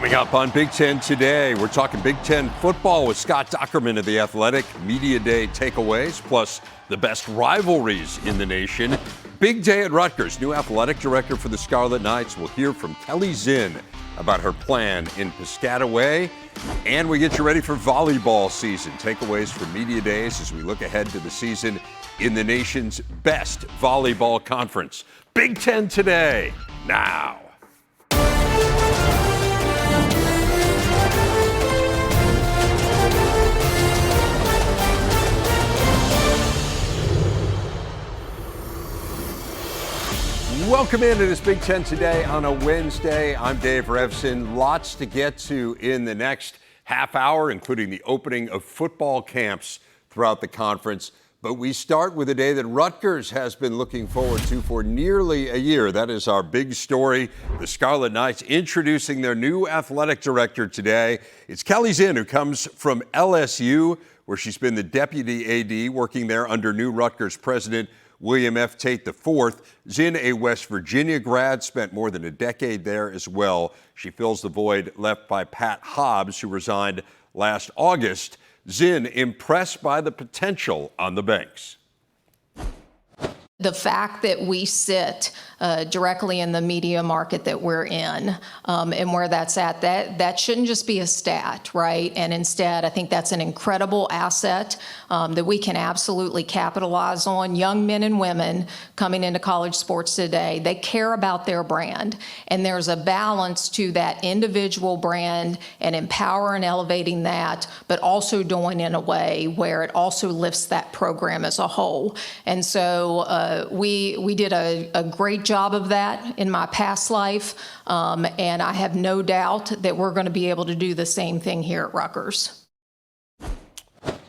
Coming up on Big Ten Today, we're talking Big Ten football with Scott Dochterman of The Athletic, Media Day takeaways, plus the best rivalries in the nation. Big day at Rutgers. New athletic director for the Scarlet Knights. We'll hear from Kelly Zinn about her plan in Piscataway. And we get you ready for volleyball season. Takeaways from Media Days as we look ahead to the season in the nation's best volleyball conference. Big Ten Today, now. Welcome into this Big Ten Today on a Wednesday. I'm Dave Revson. Lots to get to in the next half hour, including the opening of football camps throughout the conference. But we start with a day that Rutgers has been looking forward to for nearly a year. That is our big story. The Scarlet Knights introducing their new athletic director today. It's Kelly Zinn, who comes from LSU, where she's been the deputy AD, working there under new Rutgers president William F. Tate IV. Zinn, a West Virginia grad, spent more than a decade there as well. She fills the void left by Pat Hobbs, who resigned last August. Zinn impressed by the potential on the banks. The fact that we sit directly in the media market that we're in and where that's at, that shouldn't just be a stat, right? And instead, I think that's an incredible asset that we can absolutely capitalize on. Young men and women coming into college sports today, they care about their brand. And there's a balance to that individual brand and empower and elevating that, but also doing it in a way where it also lifts that program as a whole. And so we did a great job of that in my past life, and I have no doubt that we're going to be able to do the same thing here at Rutgers.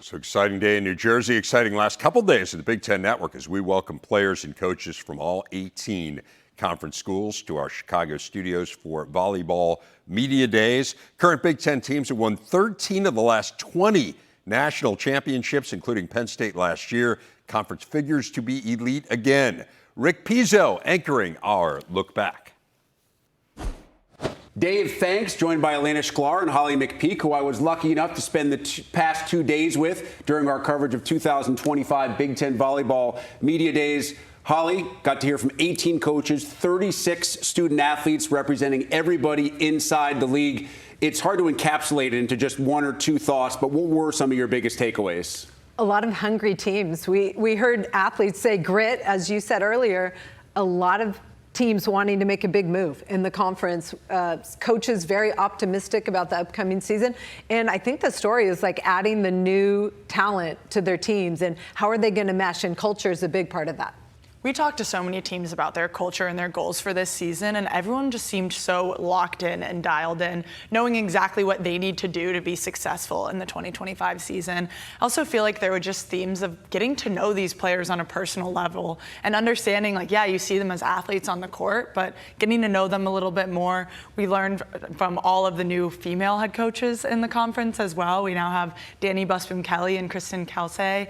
So exciting day in New Jersey, exciting last couple days of the Big Ten Network as we welcome players and coaches from all 18 conference schools to our Chicago studios for Volleyball Media Days. Current Big Ten teams have won 13 of the last 20 national championships, including Penn State last year. Conference figures to be elite again. Rick Pizzo anchoring our Look Back. Dave, thanks. Joined by Elena Sklar and Holly McPeak, who I was lucky enough to spend the past 2 days with during our coverage of 2025 Big Ten Volleyball Media Days. Holly, got to hear from 18 coaches, 36 student athletes representing everybody inside the league. It's hard to encapsulate it into just one or two thoughts, but what were some of your biggest takeaways? A lot of hungry teams. We heard athletes say grit, as you said earlier. A lot of teams wanting to make a big move in the conference. Coaches very optimistic about the upcoming season. And I think the story is like adding the new talent to their teams and how are they going to mesh, and culture is a big part of that. We talked to so many teams about their culture and their goals for this season, and everyone just seemed so locked in and dialed in, knowing exactly what they need to do to be successful in the 2025 season. I also feel like there were just themes of getting to know these players on a personal level and understanding, like, yeah, you see them as athletes on the court, but getting to know them a little bit more. We learned from all of the new female head coaches in the conference as well. We now have Danny Busby-Kelly and Kristen Kelsey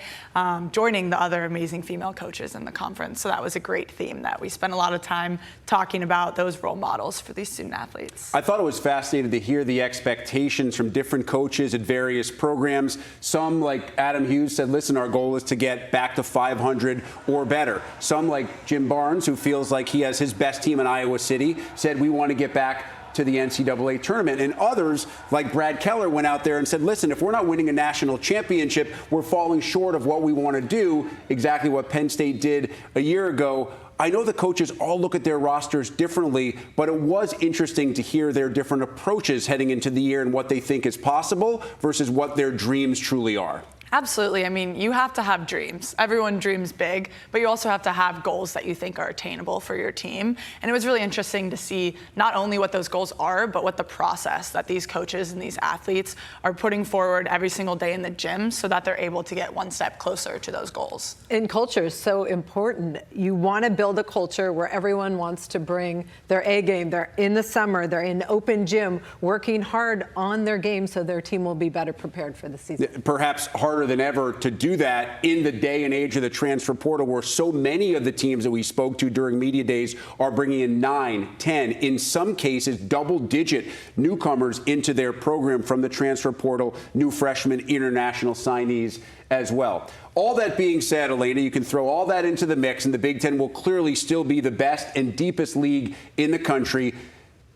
joining the other amazing female coaches in the conference. So that was a great theme that we spent a lot of time talking about, those role models for these student athletes. I thought it was fascinating to hear the expectations from different coaches at various programs. Some, like Adam Hughes, said, listen, our goal is to get back to 500 or better. Some, like Jim Barnes, who feels like he has his best team in Iowa City, said we want to get back to the NCAA tournament. And others, like Brad Keller, went out there and said, listen, if we're not winning a national championship, we're falling short of what we want to do, exactly what Penn State did a year ago. I know the coaches all look at their rosters differently, but it was interesting to hear their different approaches heading into the year and what they think is possible versus what their dreams truly are. Absolutely. I mean, you have to have dreams. Everyone dreams big, but you also have to have goals that you think are attainable for your team. And it was really interesting to see not only what those goals are, but what the process that these coaches and these athletes are putting forward every single day in the gym so that they're able to get one step closer to those goals. And culture is so important. You want to build a culture where everyone wants to bring their A game. They're in the summer, they're in open gym, working hard on their game so their team will be better prepared for the season. Perhaps harder harder than ever to do that in the day and age of the transfer portal, where so many of the teams that we spoke to during media days are bringing in 9, 10, in some cases double-digit newcomers into their program from the transfer portal, new freshmen, international signees as well. All that being said, Elena, you can throw all that into the mix, and the Big Ten will clearly still be the best and deepest league in the country.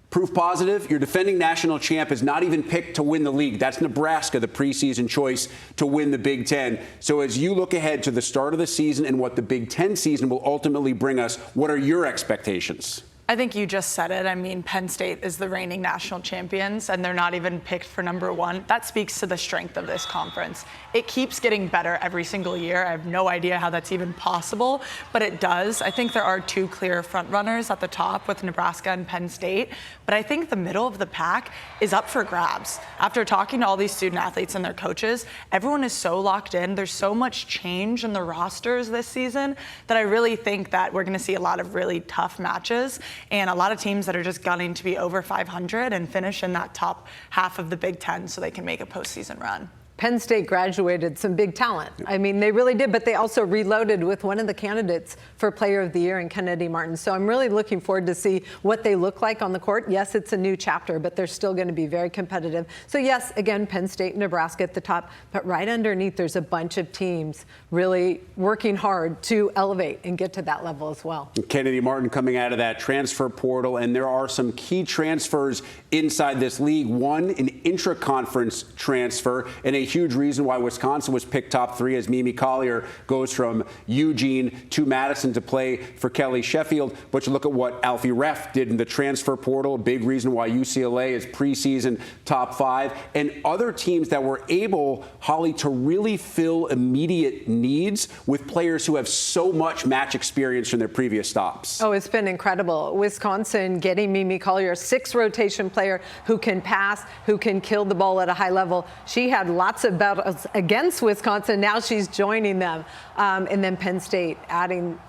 Proof positive, your defending national champ is not even picked to win the league. That's Nebraska, the preseason choice to win the Big Ten. So as you look ahead to the start of the season and what the Big Ten season will ultimately bring us, what are your expectations? I think you just said it. I mean, Penn State is the reigning national champions, and they're not even picked for number one. That speaks to the strength of this conference. It keeps getting better every single year. I have no idea how that's even possible, but it does. I think there are two clear front runners at the top with Nebraska and Penn State, but I think the middle of the pack is up for grabs. After talking to all these student athletes and their coaches, everyone is so locked in. There's so much change in the rosters this season that I really think that we're going to see a lot of really tough matches, and a lot of teams that are just gunning to be over 500 and finish in that top half of the Big Ten so they can make a postseason run. Penn State graduated some big talent. I mean, they really did, but they also reloaded with one of the candidates for Player of the Year in Kennedy Martin. So I'm really looking forward to see what they look like on the court. Yes, it's a new chapter, but they're still going to be very competitive. So yes, again, Penn State and Nebraska at the top, but right underneath, there's a bunch of teams really working hard to elevate and get to that level as well. Kennedy Martin coming out of that transfer portal, and there are some key transfers inside this league. One, an intra-conference transfer, and a huge reason why Wisconsin was picked top 3 as Mimi Collier goes from Eugene to Madison to play for Kelly Sheffield. But you look at what Alfie Reff did in the transfer portal, a big reason why UCLA is preseason top 5, and other teams that were able, Holly, to really fill immediate needs with players who have so much match experience from their previous stops. Oh, it's been incredible. Wisconsin getting Mimi Collier, 6 rotation player who can pass, who can kill the ball at a high level. She had lots of battles against Wisconsin. Now she's joining them. And then Penn State adding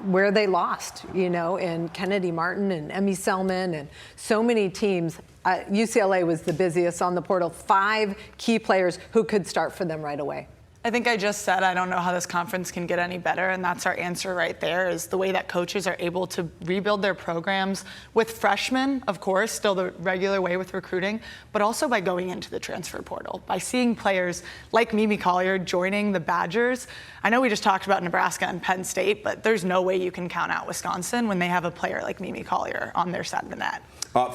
where they lost, and Kennedy Martin and Emmy Selman and so many teams. UCLA was the busiest on the portal. 5 key players who could start for them right away. I think I just said I don't know how this conference can get any better, and that's our answer right there, is the way that coaches are able to rebuild their programs with freshmen, of course, still the regular way with recruiting, but also by going into the transfer portal, by seeing players like Mimi Collier joining the Badgers. I know we just talked about Nebraska and Penn State, but there's no way you can count out Wisconsin when they have a player like Mimi Collier on their side of the net.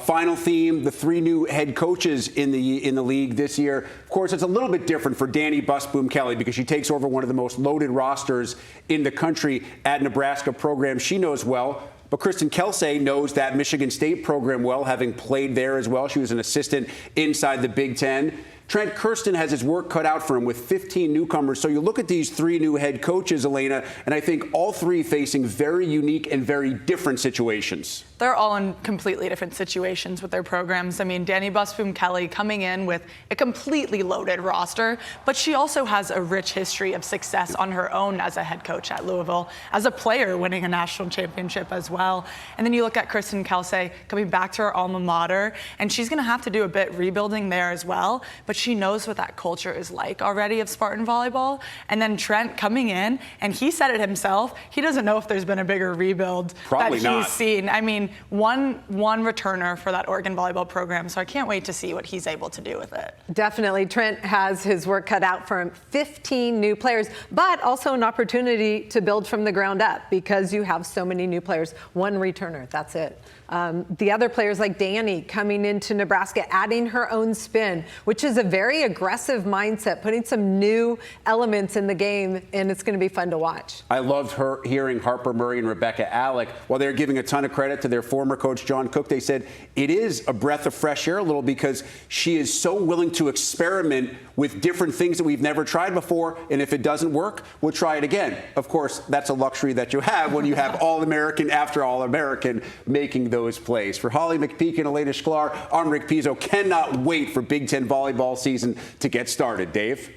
Final theme, the 3 new head coaches in the league this year. Of course, it's a little bit different for Danny Busboom Kelly because she takes over one of the most loaded rosters in the country at Nebraska program she knows well. But Kristen Kelsey knows that Michigan State program well, having played there as well. She was an assistant inside the Big Ten. Trent Kirsten has his work cut out for him with 15 newcomers. So you look at these 3 new head coaches, Elena, and I think all 3 facing very unique and very different situations. They're all in completely different situations with their programs. I mean, Danny Busboom Kelly coming in with a completely loaded roster, but she also has a rich history of success on her own as a head coach at Louisville, as a player winning a national championship as well. And then you look at Kristen Kelsey coming back to her alma mater, and she's going to have to do a bit rebuilding there as well, but she knows what that culture is like already of Spartan volleyball. And then Trent coming in, and he said it himself, he doesn't know if there's been a bigger rebuild Probably that he's not. seen. I mean, one returner for that Oregon volleyball program, so I can't wait to see what he's able to do with it. Definitely. Trent has his work cut out for him. 15 new players, but also an opportunity to build from the ground up because you have so many new players. 1 returner, that's it. The other players like Danny coming into Nebraska, adding her own spin, which is a very aggressive mindset, putting some new elements in the game, and it's going to be fun to watch. I loved hearing Harper Murray and Rebecca Alec. While they're giving a ton of credit to their former coach, John Cook, they said it is a breath of fresh air a little because she is so willing to experiment with different things that we've never tried before, and if it doesn't work, we'll try it again. Of course, that's a luxury that you have when you have All-American after All-American making those plays. For Holly McPeak and Elena Sklar, I'm Rick Pizzo. Cannot wait for Big Ten volleyball season to get started. Dave?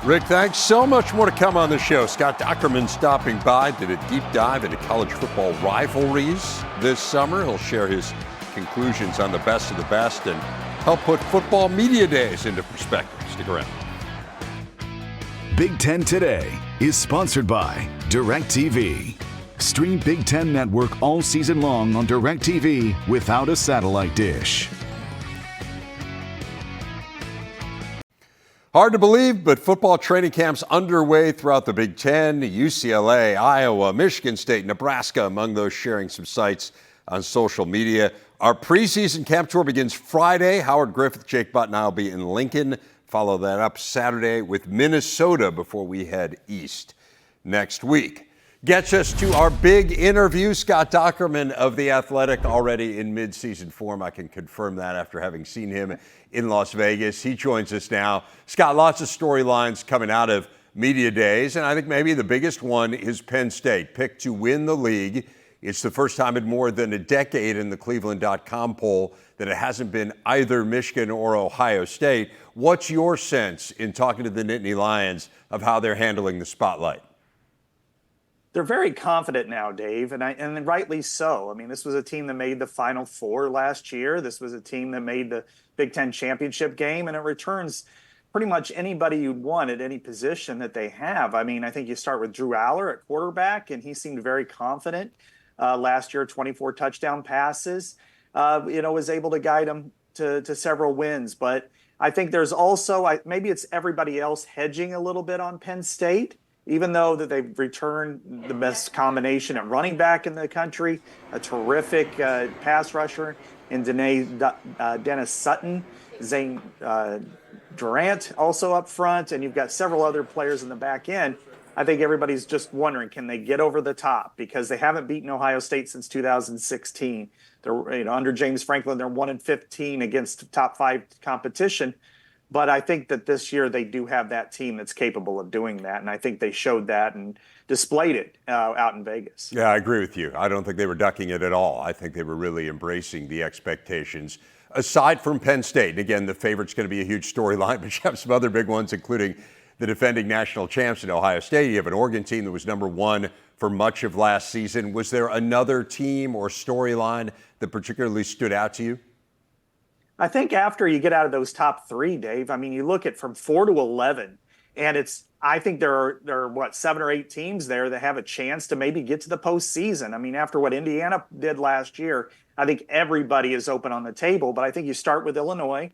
Rick, thanks. So much more to come on the show. Scott Dochterman stopping by, did a deep dive into college football rivalries this summer. He'll share his conclusions on the best of the best and help put football media days into perspective. Stick around. Big Ten Today is sponsored by DirecTV. Stream Big Ten Network all season long on DirecTV without a satellite dish. Hard to believe, but football training camps underway throughout the Big Ten. UCLA, Iowa, Michigan State, Nebraska among those sharing some sites on social media. Our preseason camp tour begins Friday. Howard Griffith, Jake Butt, and I will be in Lincoln. Follow that up Saturday with Minnesota before we head east next week. Gets us to our big interview. Scott Dochterman of The Athletic already in midseason form. I can confirm that after having seen him in Las Vegas. He joins us now. Scott, lots of storylines coming out of media days, and I think maybe the biggest one is Penn State, picked to win the league. It's the first time in more than a decade in the Cleveland.com poll that it hasn't been either Michigan or Ohio State. What's your sense in talking to the Nittany Lions of how they're handling the spotlight? They're very confident now, Dave, and rightly so. I mean, this was a team that made the Final Four last year. This was a team that made the Big Ten championship game, and it returns pretty much anybody you'd want at any position that they have. I mean, I think you start with Drew Aller at quarterback, and he seemed very confident last year, 24 touchdown passes, was able to guide them to several wins. But I think there's also, maybe it's everybody else hedging a little bit on Penn State, even though that they've returned the best combination at running back in the country, a terrific pass rusher in Dennis Sutton, Zane Durant also up front, and you've got several other players in the back end. I think everybody's just wondering, can they get over the top? Because they haven't beaten Ohio State since 2016. They're, under James Franklin, they're 1-15 against top 5 competition. But I think that this year they do have that team that's capable of doing that, and I think they showed that and displayed it out in Vegas. Yeah, I agree with you. I don't think they were ducking it at all. I think they were really embracing the expectations. Aside from Penn State, and again, the favorite's going to be a huge storyline, but you have some other big ones, including the defending national champs in Ohio State. You have an Oregon team that was number 1 for much of last season. Was there another team or storyline that particularly stood out to you? I think after you get out of those top 3, Dave, I mean, you look at from 4 to 11, and I think there are 7 or 8 teams there that have a chance to maybe get to the postseason. I mean, after what Indiana did last year, I think everybody is open on the table. But I think you start with Illinois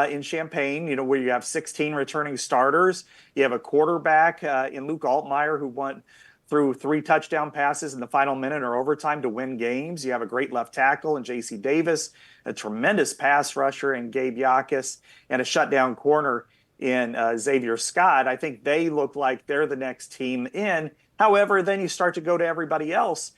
in Champaign, where you have 16 returning starters. You have a quarterback in Luke Altmaier who went through 3 touchdown passes in the final minute or overtime to win games. You have a great left tackle in J.C. Davis, a tremendous pass rusher in Gabe Yakis, and a shutdown corner in Xavier Scott. I think they look like they're the next team in. However, then you start to go to everybody else.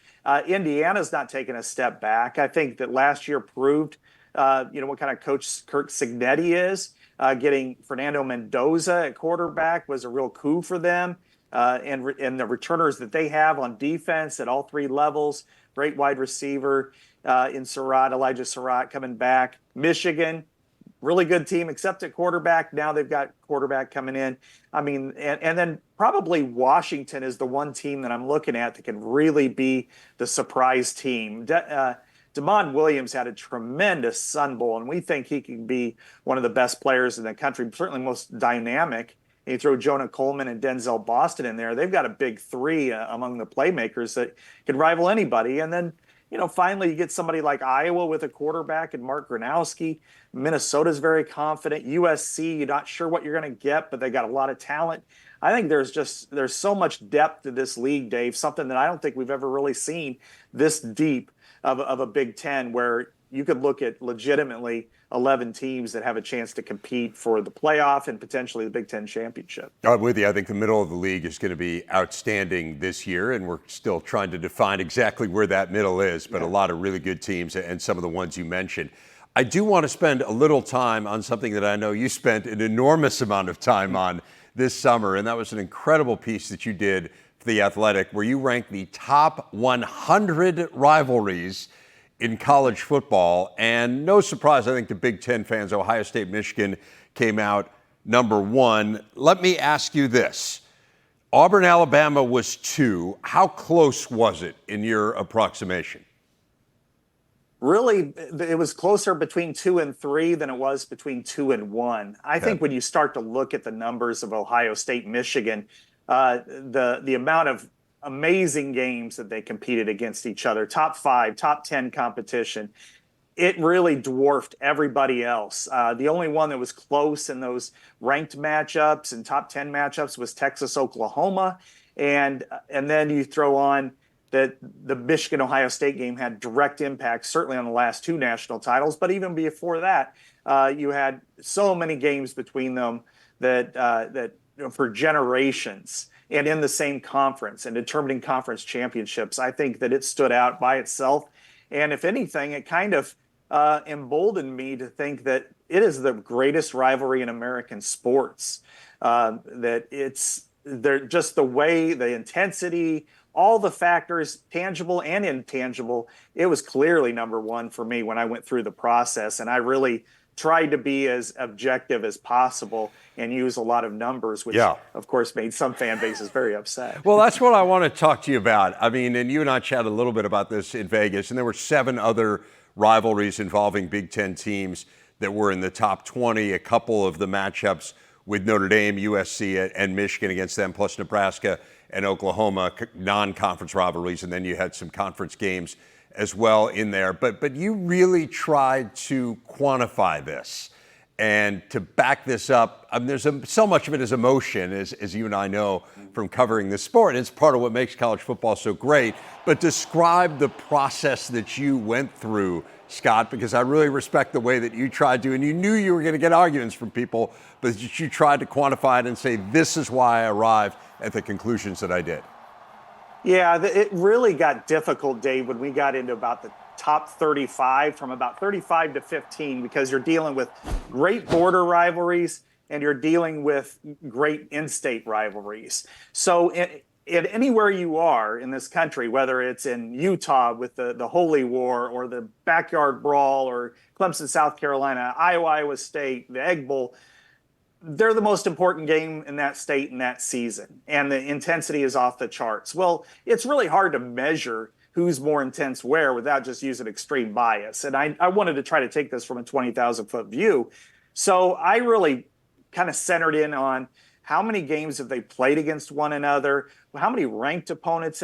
Indiana's not taking a step back. I think that last year proved, what kind of coach Kirk Cignetti is. Getting Fernando Mendoza at quarterback was a real coup for them. And the returners that they have on defense at all 3 levels, great wide receiver in Elijah Surratt coming back. Michigan, really good team, except at quarterback. Now they've got quarterback coming in. I mean, and then probably Washington is the one team that I'm looking at that can really be the surprise team. Damon Williams had a tremendous Sun Bowl, and we think he can be one of the best players in the country, certainly most dynamic. And you throw Jonah Coleman and Denzel Boston in there. They've got a big 3 among the playmakers that can rival anybody. And then, finally you get somebody like Iowa with a quarterback and Mark Gronowski. Minnesota's very confident. USC, you're not sure what you're going to get, but they got a lot of talent. I think there's so much depth to this league, Dave, something that I don't think we've ever really seen this deep of a Big Ten, where you could look at legitimately 11 teams that have a chance to compete for the playoff and potentially the Big Ten championship. I'm with you. I think the middle of the league is going to be outstanding this year, and we're still trying to define exactly where that middle is, but a lot of really good teams and some of the ones you mentioned. I do want to spend a little time on something that I know you spent an enormous amount of time on this summer, and that was an incredible piece that you did for The Athletic, where you ranked the top 100 rivalries in college football. And no surprise, I think to Big Ten fans, Ohio State, Michigan came out number 1. Let me ask you this. Auburn, Alabama was 2. How close was it in your approximation? really, it was closer between 2 and 3 than it was between 2 and 1. I think when you start to look at the numbers of Ohio State, Michigan, the amount of amazing games that they competed against each other, top 5, top 10 competition, it really dwarfed everybody else. The only one that was close in those ranked matchups and top 10 matchups was Texas, Oklahoma. And then you throw on that the Michigan-Ohio State game had direct impact, certainly on the last 2 national titles. But even before that, you had so many games between them that for generations and in the same conference and determining conference championships. I think that it stood out by itself. And if anything, it kind of emboldened me to think that it is the greatest rivalry in American sports. That they're just the way, the intensity, all the factors, tangible and intangible. It was clearly number one for me when I went through the process, and I really tried to be as objective as possible and use a lot of numbers, which of course made some fan bases very upset. Well, that's what I want to talk to you about. I mean, and you and I chatted a little bit about this in Vegas, and there were 7 other rivalries involving Big Ten teams that were in the top 20, a couple of the matchups with Notre Dame, USC, and Michigan against them, plus Nebraska and Oklahoma, non-conference rivalries, and then you had some conference games as well in there. But you really tried to quantify this and to back this up. I mean, there's so much of it is emotion, as you and I know from covering this sport. It's part of what makes college football so great. But describe the process that you went through, Scott, because I really respect the way that you tried to, and you knew you were going to get arguments from people, but you tried to quantify it and say, this is why I arrived at the conclusions that I did. Yeah, it really got difficult, Dave, when we got into about the top 35, from about 35 to 15, because you're dealing with great border rivalries and you're dealing with great in-state rivalries. So anywhere you are in this country, whether it's in Utah with the Holy War or the Backyard Brawl or Clemson, South Carolina, Iowa State, the Egg Bowl, they're the most important game in that state in that season, and the intensity is off the charts. Well, it's really hard to measure who's more intense where without just using extreme bias. And I wanted to try to take this from a 20,000-foot view. So I really kind of centered in on how many games have they played against one another, how many ranked opponents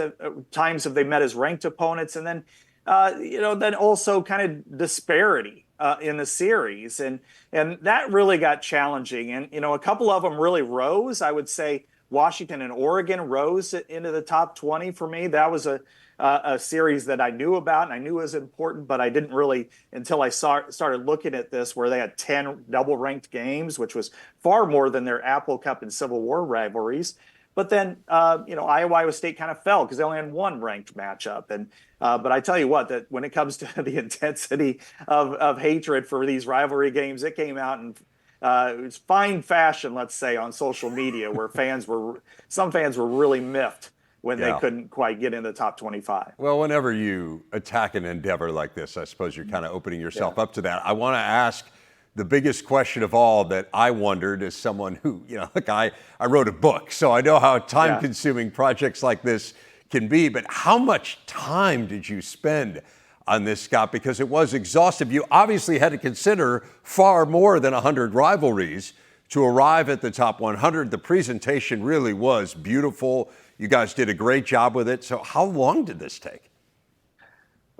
times have they met as ranked opponents, and then then also kind of disparity in the series. And that really got challenging. And, a couple of them really rose. I would say Washington and Oregon rose into the top 20 for me. That was a series that I knew about and I knew was important, but I didn't really until I started looking at this, where they had 10 double-ranked games, which was far more than their Apple Cup and Civil War rivalries. But then, Iowa State kind of fell because they only had one ranked matchup. And but I tell you what, that when it comes to the intensity of hatred for these rivalry games, it came out in it was fine fashion, let's say, on social media, where some fans were really miffed when they couldn't quite get in the top 25. Well, whenever you attack an endeavor like this, I suppose you're kind of opening yourself up to that. I want to ask the biggest question of all that I wondered, as someone who, look, I wrote a book, so I know how time-consuming projects like this can be, but how much time did you spend on this, Scott? Because it was exhaustive. You obviously had to consider far more than 100 rivalries to arrive at the top 100. The presentation really was beautiful. You guys did a great job with it. So how long did this take?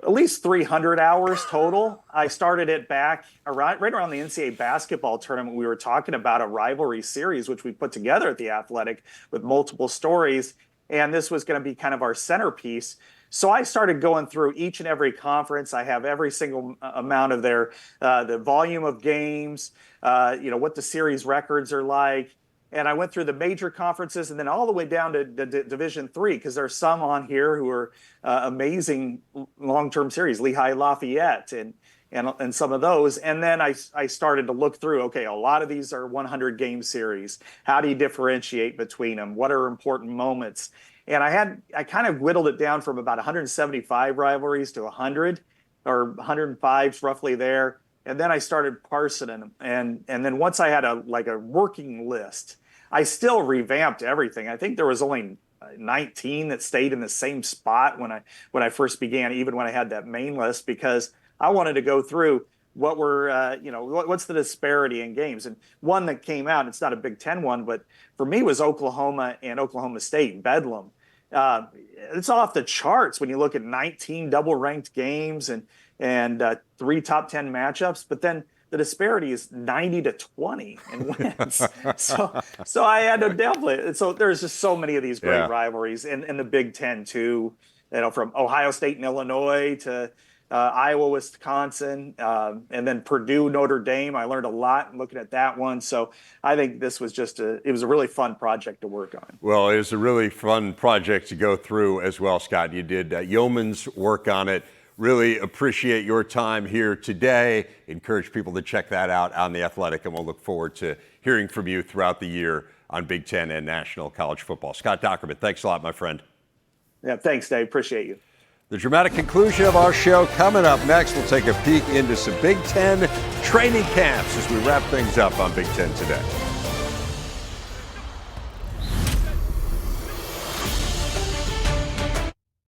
At least 300 hours total. I started it back right around the NCAA basketball tournament. We were talking about a rivalry series, which we put together at The Athletic with multiple stories. And this was going to be kind of our centerpiece. So I started going through each and every conference. I have every single amount of the volume of games, what the series records are like. And I went through the major conferences and then all the way down to Division III, because there's some on here who are amazing long-term series, Lehigh Lafayette and some of those. And then I started to look through, okay, a lot of these are 100-game series. How do you differentiate between them? What are important moments? And I kind of whittled it down from about 175 rivalries to 100 or 105 roughly there. And then I started parsing them. And then once I had a working list, I still revamped everything. I think there was only 19 that stayed in the same spot when I first began, even when I had that main list, because I wanted to go through what were, what's the disparity in games. And one that came out, it's not a Big Ten one, but for me was Oklahoma and Oklahoma State, Bedlam. It's off the charts when you look at 19 double-ranked games and 3 top 10 matchups, but then the disparity is 90-20 in wins. so I had to definitely. So there's just so many of these great rivalries in the Big Ten too. From Ohio State and Illinois to Iowa, Wisconsin, and then Purdue, Notre Dame. I learned a lot looking at that one. So I think this was it was a really fun project to work on. Well, it was a really fun project to go through as well, Scott. You did yeoman's work on it. Really appreciate your time here today. Encourage people to check that out on The Athletic, and we'll look forward to hearing from you throughout the year on Big Ten and national college football. Scott Dochterman, thanks a lot, my friend. Yeah, thanks, Dave. Appreciate you. The dramatic conclusion of our show coming up next. We'll take a peek into some Big Ten training camps as we wrap things up on Big Ten Today.